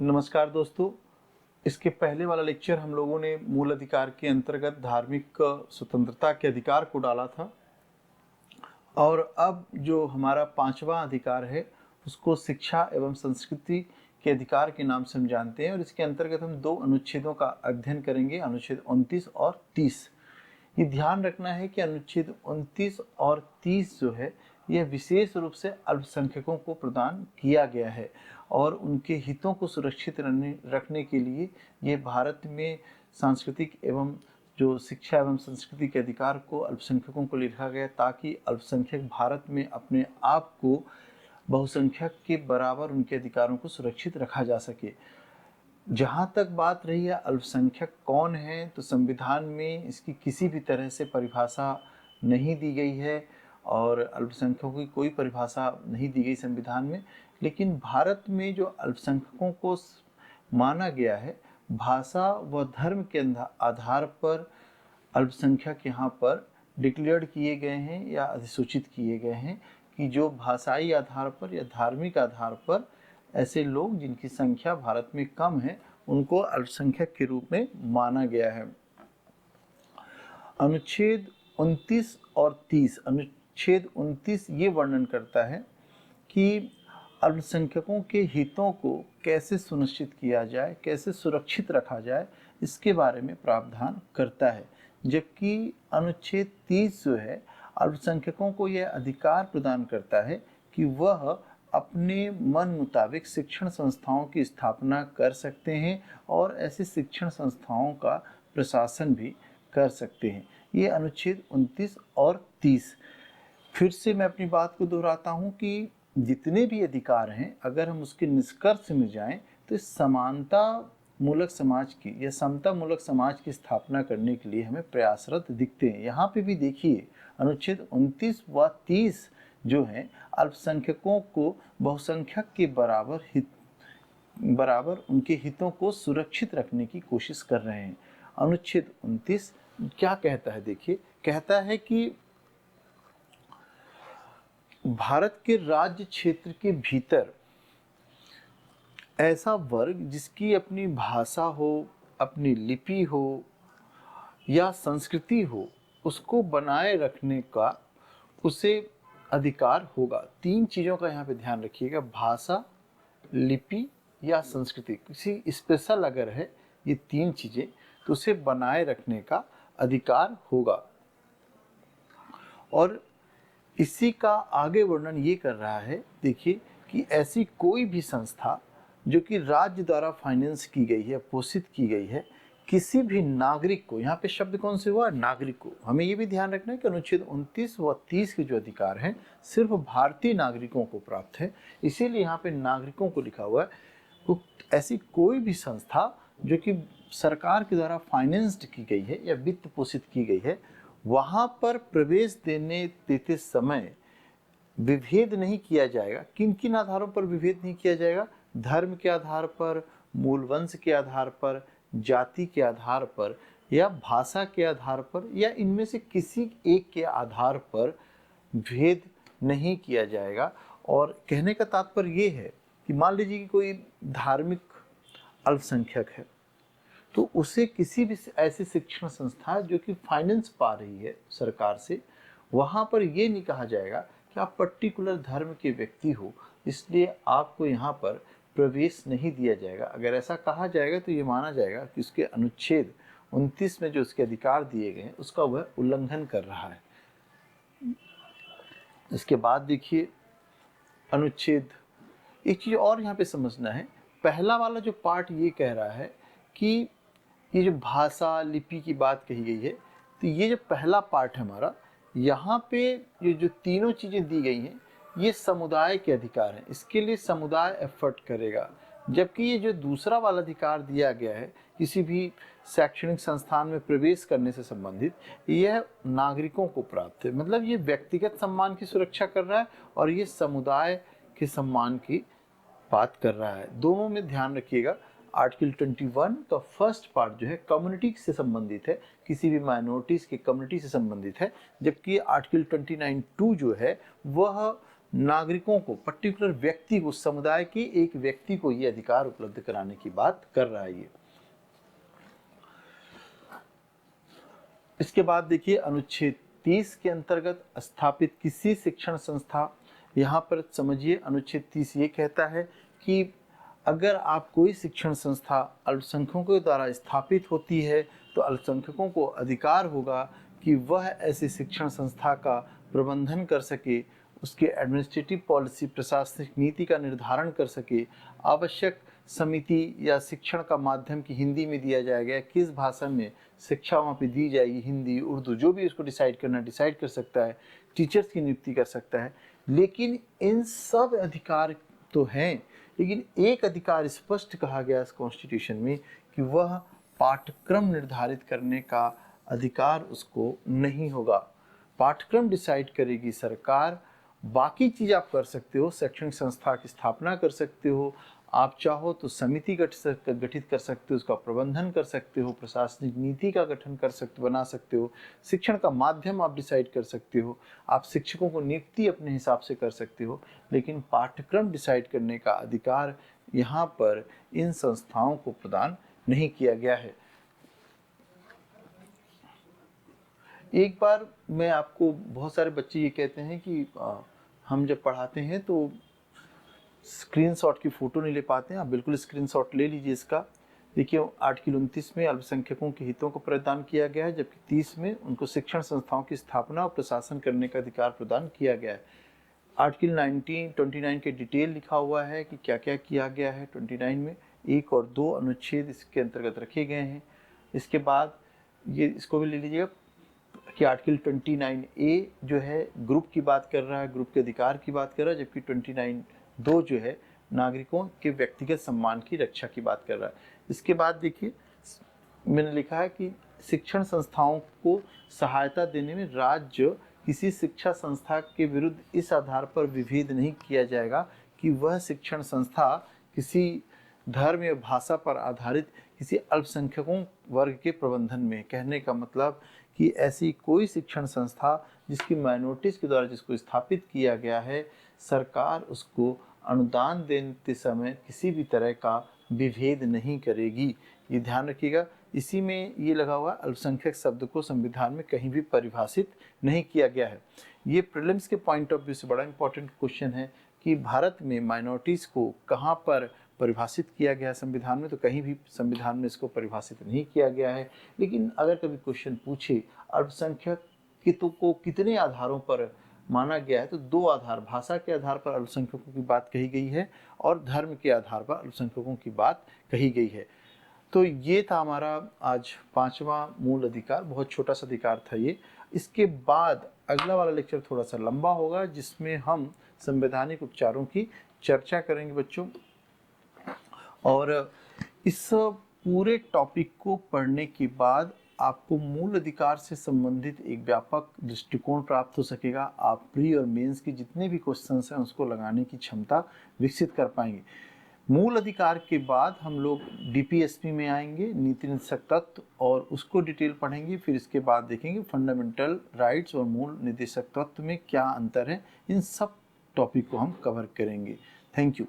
नमस्कार दोस्तों। इसके पहले वाला लेक्चर हम लोगों ने मूल अधिकार के अंतर्गत धार्मिक स्वतंत्रता के अधिकार को डाला था और अब जो हमारा पांचवा अधिकार है उसको शिक्षा एवं संस्कृति के अधिकार के नाम से हम जानते हैं और इसके अंतर्गत हम दो अनुच्छेदों का अध्ययन करेंगे, अनुच्छेद 29 और 30। ये ध्यान रखना है कि अनुच्छेद 29 और 30 जो है यह विशेष रूप से अल्पसंख्यकों को प्रदान किया गया है और उनके हितों को सुरक्षित रखने के लिए ये भारत में सांस्कृतिक एवं जो शिक्षा एवं संस्कृति के अधिकार को अल्पसंख्यकों को लिखा गया ताकि अल्पसंख्यक भारत में अपने आप को बहुसंख्यक के बराबर उनके अधिकारों को सुरक्षित रखा जा सके। जहाँ तक बात रही है अल्पसंख्यक कौन है, तो संविधान में इसकी किसी भी तरह से परिभाषा नहीं दी गई है और अल्पसंख्यकों की कोई परिभाषा नहीं दी गई संविधान में। लेकिन भारत में जो अल्पसंख्यकों को माना गया है, भाषा व धर्म के आधार पर अल्पसंख्यक यहाँ पर डिक्लेयर्ड किए गए हैं या अधिसूचित किए गए हैं कि जो भाषाई आधार पर या धार्मिक आधार पर ऐसे लोग जिनकी संख्या भारत में कम है उनको अल्पसंख्यक के रूप में माना गया है। अनुच्छेद 29 और 30। अनुच्छेद 29 ये वर्णन करता है कि अल्पसंख्यकों के हितों को कैसे सुनिश्चित किया जाए, कैसे सुरक्षित रखा जाए, इसके बारे में प्रावधान करता है। जबकि अनुच्छेद 30 जो है अल्पसंख्यकों को यह अधिकार प्रदान करता है कि वह अपने मन मुताबिक शिक्षण संस्थाओं की स्थापना कर सकते हैं और ऐसी शिक्षण संस्थाओं का प्रशासन भी कर सकते हैं। ये अनुच्छेद 29 और 30। फिर से मैं अपनी बात को दोहराता हूँ कि जितने भी अधिकार हैं, अगर हम उसके निष्कर्ष में जाएं तो समानता मूलक समाज की या समता मूलक समाज की स्थापना करने के लिए हमें प्रयासरत दिखते हैं। यहाँ पे भी देखिए अनुच्छेद 29 व 30 जो हैं अल्पसंख्यकों को बहुसंख्यक के बराबर उनके हितों को सुरक्षित रखने की कोशिश कर रहे हैं। अनुच्छेद 29 क्या कहता है, देखिए, कहता है कि भारत के राज्य क्षेत्र के भीतर ऐसा वर्ग जिसकी अपनी भाषा हो, अपनी लिपि हो या संस्कृति हो, उसको बनाए रखने का उसे अधिकार होगा। तीन चीज़ों का यहाँ पे ध्यान रखिएगा, भाषा, लिपि या संस्कृति। किसी स्पेशल अगर है ये तीन चीज़ें तो उसे बनाए रखने का अधिकार होगा। और इसी का आगे वर्णन ये कर रहा है, देखिए, कि ऐसी कोई भी संस्था जो कि राज्य द्वारा फाइनेंस की गई है, पोषित की गई है, किसी भी नागरिक को, यहाँ पे शब्द कौन से हुआ, नागरिक को। हमें ये भी ध्यान रखना है कि अनुच्छेद 29 व 30 के जो अधिकार हैं सिर्फ भारतीय नागरिकों को प्राप्त है, इसीलिए यहाँ पे नागरिकों को लिखा हुआ है। तो ऐसी कोई भी संस्था जो कि सरकार के द्वारा फाइनेंस्ड की गई है या वित्त पोषित की गई है, वहाँ पर प्रवेश देते समय विभेद नहीं किया जाएगा। किन किन आधारों पर विभेद नहीं किया जाएगा? धर्म के आधार पर, मूल वंश के आधार पर, जाति के आधार पर या भाषा के आधार पर या इनमें से किसी एक के आधार पर भेद नहीं किया जाएगा। और कहने का तात्पर्य ये है कि मान लीजिए कि कोई धार्मिक अल्पसंख्यक है तो उसे किसी भी ऐसी शिक्षण संस्था जो कि फाइनेंस पा रही है सरकार से, वहाँ पर ये नहीं कहा जाएगा कि आप पर्टिकुलर धर्म के व्यक्ति हो इसलिए आपको यहाँ पर प्रवेश नहीं दिया जाएगा। अगर ऐसा कहा जाएगा तो ये माना जाएगा कि उसके अनुच्छेद 29 में जो उसके अधिकार दिए गए हैं उसका वह उल्लंघन कर रहा है। इसके बाद देखिए अनुच्छेद, एक चीज़ और यहाँ पे समझना है, पहला वाला जो पार्ट ये कह रहा है कि ये जो भाषा, लिपि की बात कही गई है, तो ये जो पहला पार्ट है हमारा, यहाँ पे ये जो तीनों चीज़ें दी गई हैं ये समुदाय के अधिकार हैं, इसके लिए समुदाय एफर्ट करेगा। जबकि ये जो दूसरा वाला अधिकार दिया गया है किसी भी शैक्षणिक संस्थान में प्रवेश करने से संबंधित, यह नागरिकों को प्राप्त है। मतलब ये व्यक्तिगत सम्मान की सुरक्षा कर रहा है और ये समुदाय के सम्मान की बात कर रहा है। दोनों में ध्यान रखिएगा। आर्टिकल 21 का फर्स्ट पार्ट जो है कम्युनिटी से संबंधित है, किसी भी माइनॉरिटीज़ के कम्युनिटी से संबंधित है, जबकि आर्टिकल 29(2) जो है वह नागरिकों को, पर्टिकुलर व्यक्ति को, समुदाय के एक व्यक्ति को ये अधिकार उपलब्ध कराने की बात कर रहा है ये। इसके बाद देखिए अनुच्छेद 30 के अंतर्गत स्थापित किसी शिक्षण संस्था, यहाँ पर समझिए अनुच्छेद 30 ये कहता है कि अगर आप कोई शिक्षण संस्था अल्पसंख्यकों के द्वारा स्थापित होती है तो अल्पसंख्यकों को अधिकार होगा कि वह ऐसी शिक्षण संस्था का प्रबंधन कर सके, उसके एडमिनिस्ट्रेटिव पॉलिसी, प्रशासनिक नीति का निर्धारण कर सके, आवश्यक समिति या शिक्षण का माध्यम की हिंदी में दिया जाएगा, किस भाषा में शिक्षा वहाँ पे दी जाएगी, हिंदी, उर्दू, जो भी उसको डिसाइड कर सकता है, टीचर्स की नियुक्ति कर सकता है। लेकिन इन सब अधिकार तो हैं, लेकिन एक अधिकार स्पष्ट कहा गया इस कॉन्स्टिट्यूशन में कि वह पाठ्यक्रम निर्धारित करने का अधिकार उसको नहीं होगा। पाठ्यक्रम डिसाइड करेगी सरकार, बाकी चीज़ आप कर सकते हो, शैक्षणिक संस्था की स्थापना कर सकते हो, आप चाहो तो समिति गठित कर सकते हो, उसका प्रबंधन कर सकते हो, प्रशासनिक नीति का गठन कर सकते, बना सकते हो, शिक्षण का माध्यम आप डिसाइड कर सकते हो, आप शिक्षकों को नियुक्ति अपने हिसाब से कर सकते हो, लेकिन पाठ्यक्रम डिसाइड करने का अधिकार यहाँ पर इन संस्थाओं को प्रदान नहीं किया गया है। एक बार मैं आपको, बहुत सारे बच्चे ये कहते हैं कि हम जब पढ़ाते हैं तो स्क्रीनशॉट की फ़ोटो नहीं ले पाते हैं। आप बिल्कुल स्क्रीनशॉट ले लीजिए इसका। देखिए आर्टिकल 29 में अल्पसंख्यकों के हितों को प्रदान किया गया है, जबकि 30 में उनको शिक्षण संस्थाओं की स्थापना और प्रशासन करने का अधिकार प्रदान किया गया है। आर्टिकल 29 के डिटेल लिखा हुआ है कि क्या क्या किया गया है। 29 में 1 और 2 अनुच्छेद इसके अंतर्गत रखे गए हैं। इसके बाद ये इसको भी ले लीजिएगा कि आर्टिकल 29A जो है ग्रुप की बात कर रहा है, ग्रुप के अधिकार की बात कर रहा है, जबकि 29(2) जो है नागरिकों के व्यक्तिगत सम्मान की रक्षा की बात कर रहा है। इसके बाद देखिए मैंने लिखा है कि शिक्षण संस्थाओं को सहायता देने में राज्य किसी शिक्षा संस्था के विरुद्ध इस आधार पर विभेद नहीं किया जाएगा कि वह शिक्षण संस्था किसी धर्म या भाषा पर आधारित किसी अल्पसंख्यकों वर्ग के प्रबंधन में। कहने का मतलब कि ऐसी कोई शिक्षण संस्था जिसकी माइनॉरिटीज़ के द्वारा जिसको स्थापित किया गया है, सरकार उसको अनुदान देते समय किसी भी तरह का विभेद नहीं करेगी। ये ध्यान रखिएगा। इसी में ये लगा हुआ अल्पसंख्यक शब्द को संविधान में कहीं भी परिभाषित नहीं किया गया है। ये प्रीलिम्स के पॉइंट ऑफ व्यू से बड़ा इंपॉर्टेंट क्वेश्चन है कि भारत में माइनॉरिटीज़ को कहाँ पर परिभाषित किया गया है संविधान में, तो कहीं भी संविधान में इसको परिभाषित नहीं किया गया है। लेकिन अगर कभी क्वेश्चन पूछे अल्पसंख्यक हितों को कितने आधारों पर माना गया है, तो 2 आधार, भाषा के आधार पर अल्पसंख्यकों की बात कही गई है और धर्म के आधार पर अल्पसंख्यकों की बात कही गई है। तो ये था हमारा आज 5वां मूल अधिकार। बहुत छोटा सा अधिकार था ये। इसके बाद अगला वाला लेक्चर थोड़ा सा लंबा होगा, जिसमें हम संवैधानिक उपचारों की चर्चा करेंगे बच्चों। और इस पूरे टॉपिक को पढ़ने के बाद आपको मूल अधिकार से संबंधित एक व्यापक दृष्टिकोण प्राप्त हो सकेगा। आप प्री और मेंस की जितने भी क्वेश्चंस हैं उसको लगाने की क्षमता विकसित कर पाएंगे। मूल अधिकार के बाद हम लोग डीपीएसपी में आएंगे, नीति निर्देशक तत्व, और उसको डिटेल पढ़ेंगे। फिर इसके बाद देखेंगे फंडामेंटल राइट्स और मूल निर्देशक तत्व में क्या अंतर है। इन सब टॉपिक को हम कवर करेंगे। Thank you.